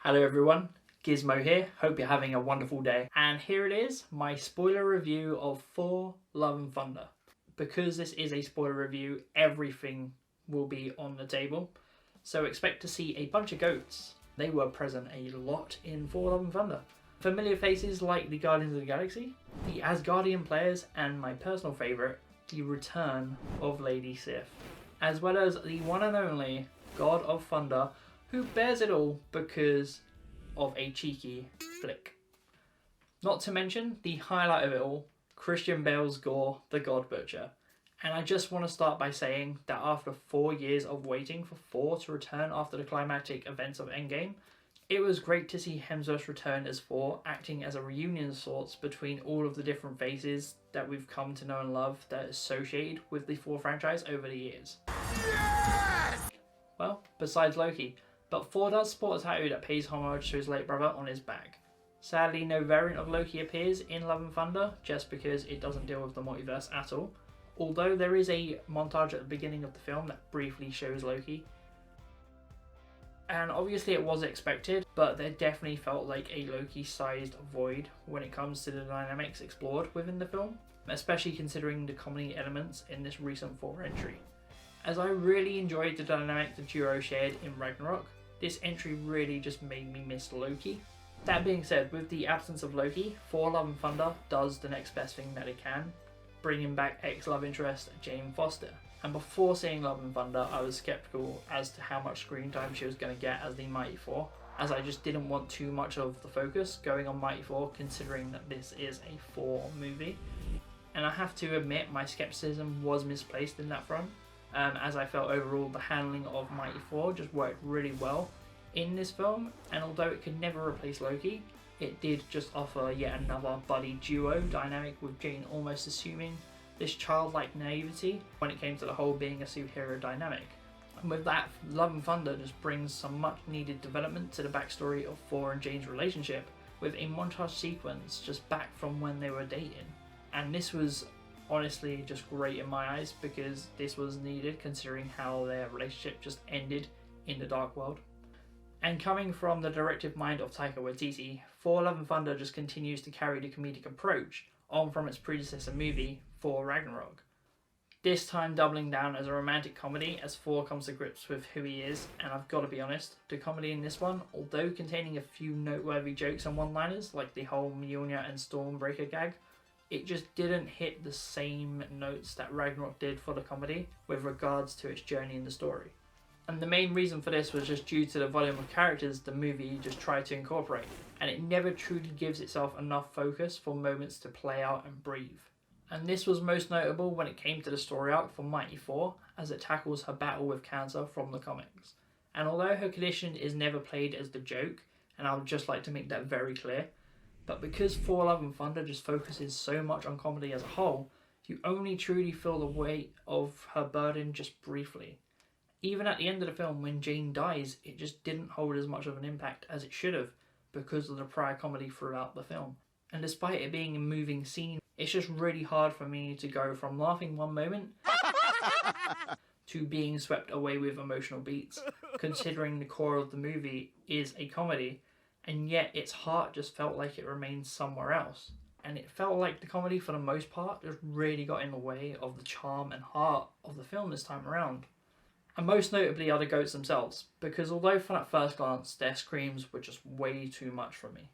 Hello everyone, Gizmo here, hope you're having a wonderful day. And here it is, my spoiler review of Thor Love and Thunder. Because this is a spoiler review, everything will be on the table. So expect to see a bunch of goats. They were present a lot in Thor Love and Thunder. Familiar faces like the Guardians of the Galaxy, the Asgardian players, and my personal favourite, the return of Lady Sif. As well as the one and only God of Thunder, who bears it all because of a cheeky flick. Not to mention the highlight of it all, Christian Bale's Gore, the God Butcher. And I just want to start by saying that after 4 years of waiting for Thor to return after the climactic events of Endgame, it was great to see Hemsworth's return as Thor, acting as a reunion of sorts between all of the different faces that we've come to know and love that are associated with the Thor franchise over the years. Yes! Well, besides Loki, but Thor does sport a tattoo that pays homage to his late brother on his back. Sadly, no variant of Loki appears in Love and Thunder, just because it doesn't deal with the multiverse at all. Although there is a montage at the beginning of the film that briefly shows Loki. And obviously it was expected, but there definitely felt like a Loki-sized void when it comes to the dynamics explored within the film, especially considering the comedy elements in this recent Thor entry. As I really enjoyed the dynamic the duo shared in Ragnarok, this entry really just made me miss Loki. That being said, with the absence of Loki, Thor Love and Thunder does the next best thing that it can, bringing back ex-love interest Jane Foster. And before seeing Love and Thunder, I was skeptical as to how much screen time she was going to get as the Mighty Thor, as I just didn't want too much of the focus going on Mighty Thor, considering that this is a Thor movie. And I have to admit, my skepticism was misplaced in that front. As I felt overall the handling of Mighty Thor just worked really well in this film, and although it could never replace Loki, it did just offer yet another buddy duo dynamic, with Jane almost assuming this childlike naivety when it came to the whole being a superhero dynamic. And with that, Love and Thunder just brings some much needed development to the backstory of Thor and Jane's relationship, with a montage sequence just back from when they were dating. And this was honestly just great in my eyes, because this was needed considering how their relationship just ended in the Dark World. And coming from the directive mind of Taika Waititi, Thor Love and Thunder just continues to carry the comedic approach on from its predecessor movie, Thor Ragnarok. This time doubling down as a romantic comedy as Thor comes to grips with who he is, and I've got to be honest, the comedy in this one, although containing a few noteworthy jokes and one-liners like the whole Mjolnir and Stormbreaker gag, it just didn't hit the same notes that Ragnarok did for the comedy with regards to its journey in the story. And the main reason for this was just due to the volume of characters the movie just tried to incorporate, and it never truly gives itself enough focus for moments to play out and breathe. And this was most notable when it came to the story arc for Mighty Thor, as it tackles her battle with cancer from the comics. And although her condition is never played as the joke, and I would just like to make that very clear, but because Thor Love and Thunder just focuses so much on comedy as a whole, you only truly feel the weight of her burden just briefly. Even at the end of the film, when Jane dies, it just didn't hold as much of an impact as it should have because of the prior comedy throughout the film. And despite it being a moving scene, it's just really hard for me to go from laughing one moment to being swept away with emotional beats, considering the core of the movie is a comedy, and yet its heart just felt like it remained somewhere else. And it felt like the comedy, for the most part, just really got in the way of the charm and heart of the film this time around. And most notably are the goats themselves, because although from at first glance their screams were just way too much for me.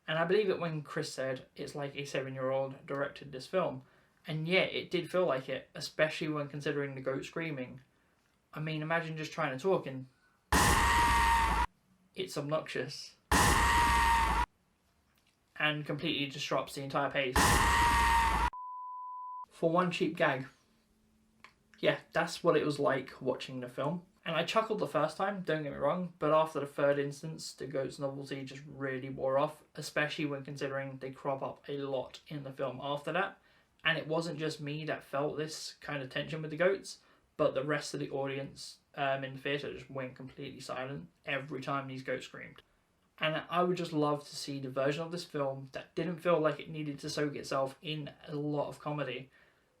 And I believe it when Chris said it's like a 7-year-old directed this film, and yet it did feel like it, especially when considering the goat screaming. I mean, imagine just trying to talk and it's obnoxious and completely disrupts the entire pace for one cheap gag. Yeah, that's what it was like watching the film. And I chuckled the first time, don't get me wrong, but after the third instance, the goat's novelty just really wore off, especially when considering they crop up a lot in the film after that. And it wasn't just me that felt this kind of tension with the goats, but the rest of the audience in the theatre just went completely silent every time these goats screamed. And I would just love to see the version of this film that didn't feel like it needed to soak itself in a lot of comedy,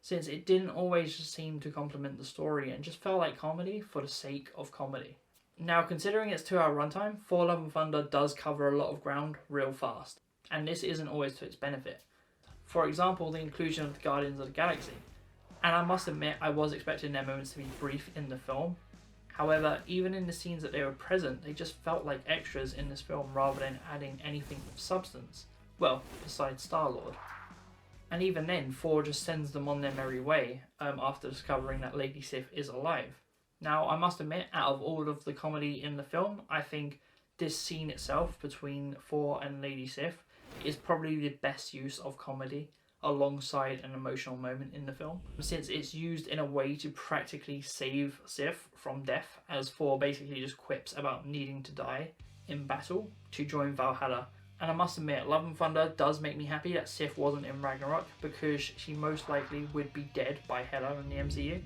since it didn't always just seem to complement the story and just felt like comedy for the sake of comedy. Now, considering its 2-hour runtime, Thor Love and Thunder does cover a lot of ground real fast, and this isn't always to its benefit. For example, the inclusion of the Guardians of the Galaxy. And I must admit, I was expecting their moments to be brief in the film. However, even in the scenes that they were present, they just felt like extras in this film rather than adding anything of substance. Well, besides Star-Lord. And even then, Thor just sends them on their merry way after discovering that Lady Sif is alive. Now, I must admit, out of all of the comedy in the film, I think this scene itself between Thor and Lady Sif is probably the best use of comedy alongside an emotional moment in the film, since it's used in a way to practically save Sif from death, as Thor basically just quips about needing to die in battle to join Valhalla. And I must admit, Love and Thunder does make me happy that Sif wasn't in Ragnarok, because she most likely would be dead by Hela in the MCU.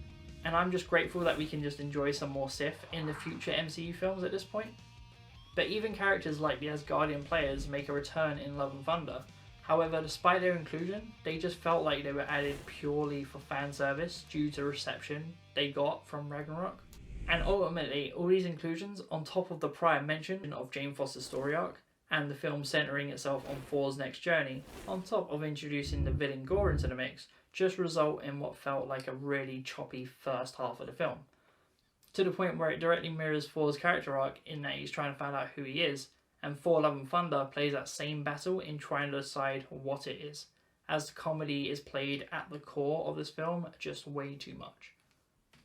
And I'm just grateful that we can just enjoy some more Sif in the future MCU films at this point. But even characters like the Asgardian players make a return in Love and Thunder. However, despite their inclusion, they just felt like they were added purely for fan service due to reception they got from Ragnarok. And ultimately, all these inclusions, on top of the prior mention of Jane Foster's story arc, and the film centering itself on Thor's next journey, on top of introducing the villain Gore into the mix, just result in what felt like a really choppy first half of the film. To the point where it directly mirrors Thor's character arc in that he's trying to find out who he is, and Thor Love and Thunder plays that same battle in trying to decide what it is, as the comedy is played at the core of this film just way too much.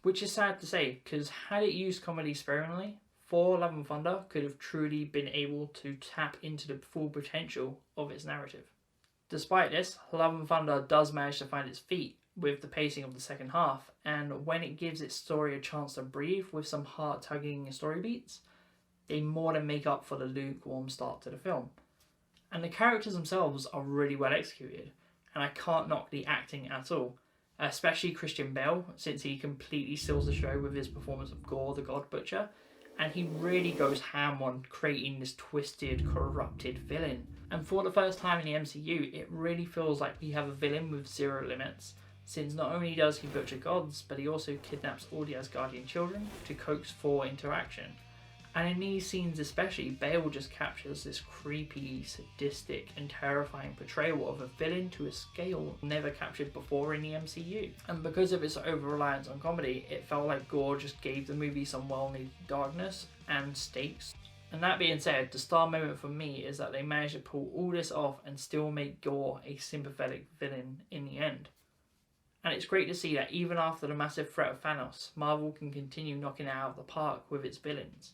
Which is sad to say, because had it used comedy sparingly, Thor Love and Thunder could have truly been able to tap into the full potential of its narrative. Despite this, Love and Thunder does manage to find its feet with the pacing of the second half, and when it gives its story a chance to breathe with some heart-tugging story beats, they more than make up for the lukewarm start to the film. And the characters themselves are really well executed, and I can't knock the acting at all, especially Christian Bale, since he completely steals the show with his performance of Gore the God Butcher, and he really goes ham on creating this twisted, corrupted villain. And for the first time in the MCU, it really feels like we have a villain with zero limits, since not only does he butcher gods, but he also kidnaps all the Asgardian children to coax Thor into action. And in these scenes especially, Bale just captures this creepy, sadistic and terrifying portrayal of a villain to a scale never captured before in the MCU. And because of its over-reliance on comedy, it felt like Gore just gave the movie some well-needed darkness and stakes. And that being said, the star moment for me is that they managed to pull all this off and still make Gore a sympathetic villain in the end. And it's great to see that even after the massive threat of Thanos, Marvel can continue knocking it out of the park with its villains.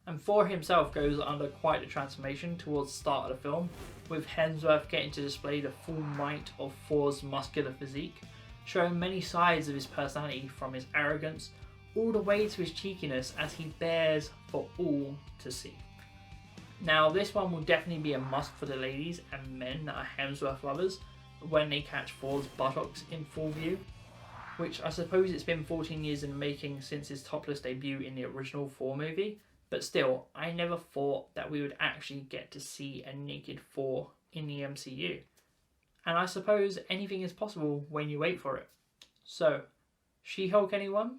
And Thor himself goes under quite a transformation towards the start of the film, with Hemsworth getting to display the full might of Thor's muscular physique, showing many sides of his personality from his arrogance all the way to his cheekiness as he bears for all to see. Now, this one will definitely be a must for the ladies and men that are Hemsworth lovers when they catch Thor's buttocks in full view, which I suppose it's been 14 years in the making since his topless debut in the original Thor movie. But still, I never thought that we would actually get to see a naked Thor in the MCU. And I suppose anything is possible when you wait for it. So, She-Hulk anyone?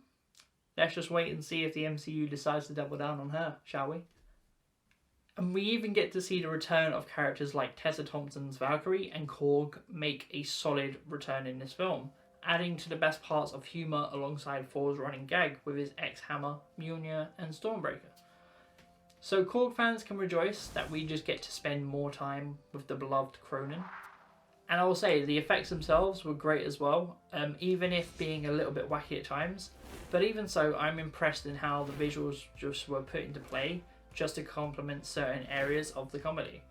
Let's just wait and see if the MCU decides to double down on her, shall we? And we even get to see the return of characters like Tessa Thompson's Valkyrie and Korg make a solid return in this film, adding to the best parts of humour alongside Thor's running gag with his ex-Hammer, Mjolnir and Stormbreaker. So Korg fans can rejoice that we just get to spend more time with the beloved Cronin. And I will say, the effects themselves were great as well, even if being a little bit wacky at times. But even so, I'm impressed in how the visuals just were put into play just to complement certain areas of the comedy.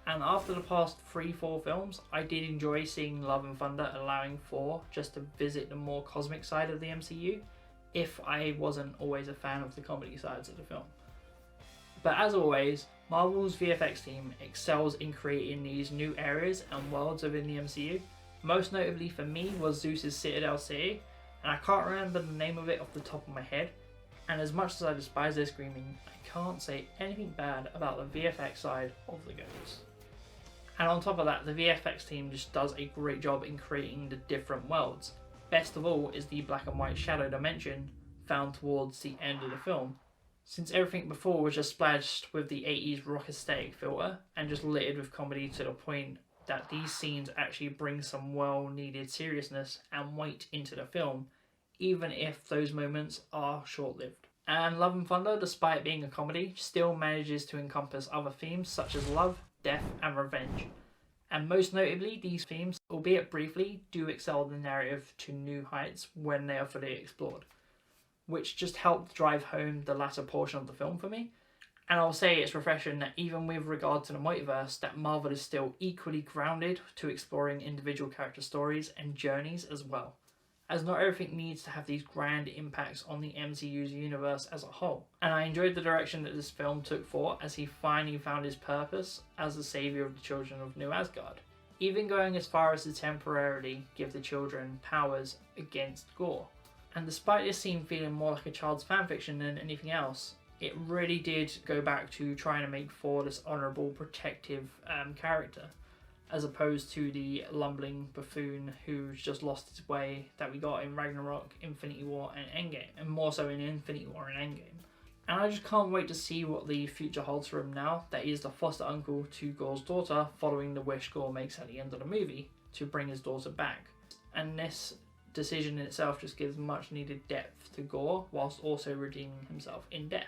And after the past 3-4 films, I did enjoy seeing Love and Thunder allowing Thor just to visit the more cosmic side of the MCU, if I wasn't always a fan of the comedy sides of the film. But as always, Marvel's VFX team excels in creating these new areas and worlds within the MCU. Most notably for me was Zeus's Citadel City, and I can't remember the name of it off the top of my head. And as much as I despise their screaming, I can't say anything bad about the VFX side of the goats. And on top of that, the VFX team just does a great job in creating the different worlds. Best of all is the black and white shadow dimension found towards the end of the film, since everything before was just splashed with the 80s rock aesthetic filter and just littered with comedy to the point that these scenes actually bring some well-needed seriousness and weight into the film, even if those moments are short-lived. And Love and Thunder, despite being a comedy, still manages to encompass other themes such as love, death, and revenge. And most notably, these themes, albeit briefly, do excel the narrative to new heights when they are fully explored, which just helped drive home the latter portion of the film for me. And I'll say it's refreshing that even with regard to the multiverse, that Marvel is still equally grounded to exploring individual character stories and journeys as well, as not everything needs to have these grand impacts on the MCU's universe as a whole. And I enjoyed the direction that this film took Thor as he finally found his purpose as the saviour of the children of New Asgard, even going as far as to temporarily give the children powers against Gore. And despite this scene feeling more like a child's fanfiction than anything else, it really did go back to trying to make Thor this honourable, protective character, as opposed to the lumbling buffoon who's just lost his way that we got in Ragnarok, Infinity War and Endgame, and more so in Infinity War and Endgame. And I just can't wait to see what the future holds for him now that he is the foster uncle to Gore's daughter, following the wish Gore makes at the end of the movie to bring his daughter back. And this decision in itself just gives much needed depth to Gore whilst also redeeming himself in death.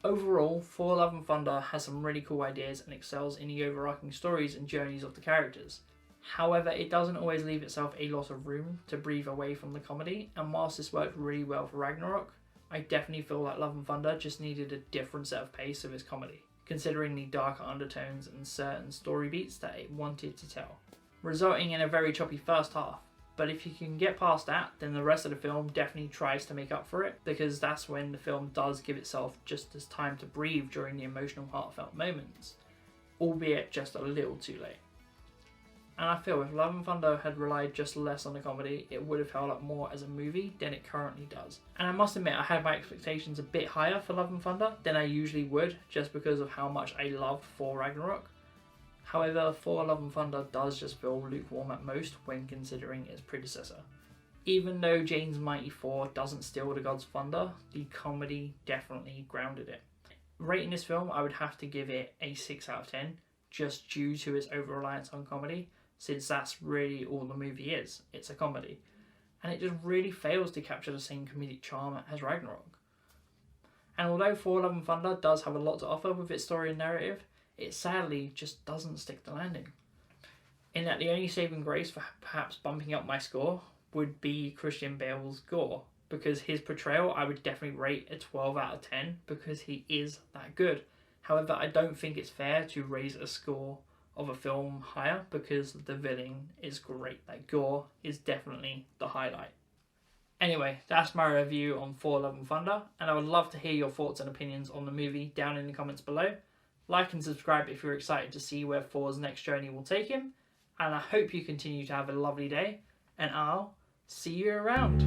Overall, Thor Love and Thunder has some really cool ideas and excels in the overarching stories and journeys of the characters. However, it doesn't always leave itself a lot of room to breathe away from the comedy, and whilst this worked really well for Ragnarok, I definitely feel like Love and Thunder just needed a different set of pace of its comedy, considering the darker undertones and certain story beats that it wanted to tell, resulting in a very choppy first half. But if you can get past that, then the rest of the film definitely tries to make up for it, because that's when the film does give itself just as time to breathe during the emotional, heartfelt moments, albeit just a little too late. And I feel if Love and Thunder had relied just less on the comedy, it would have held up more as a movie than it currently does. And I must admit, I had my expectations a bit higher for Love and Thunder than I usually would, just because of how much I loved Thor Ragnarok. However, Thor Love and Thunder does just feel lukewarm at most when considering its predecessor. Even though Jane's Mighty Thor doesn't steal the God's thunder, the comedy definitely grounded it. Rating this film, I would have to give it a 6 out of 10, just due to its over-reliance on comedy, since that's really all the movie is. It's a comedy. And it just really fails to capture the same comedic charm as Ragnarok. And although Thor Love and Thunder does have a lot to offer with its story and narrative, it sadly just doesn't stick the landing. In that the only saving grace for perhaps bumping up my score would be Christian Bale's Gore, because his portrayal I would definitely rate a 12 out of 10 because he is that good. However, I don't think it's fair to raise a score of a film higher because the villain is great. Like, Gore is definitely the highlight. Anyway, that's my review on Thor Love and Thunder, and I would love to hear your thoughts and opinions on the movie down in the comments below. Like and subscribe if you're excited to see where Thor's next journey will take him, and I hope you continue to have a lovely day, and I'll see you around.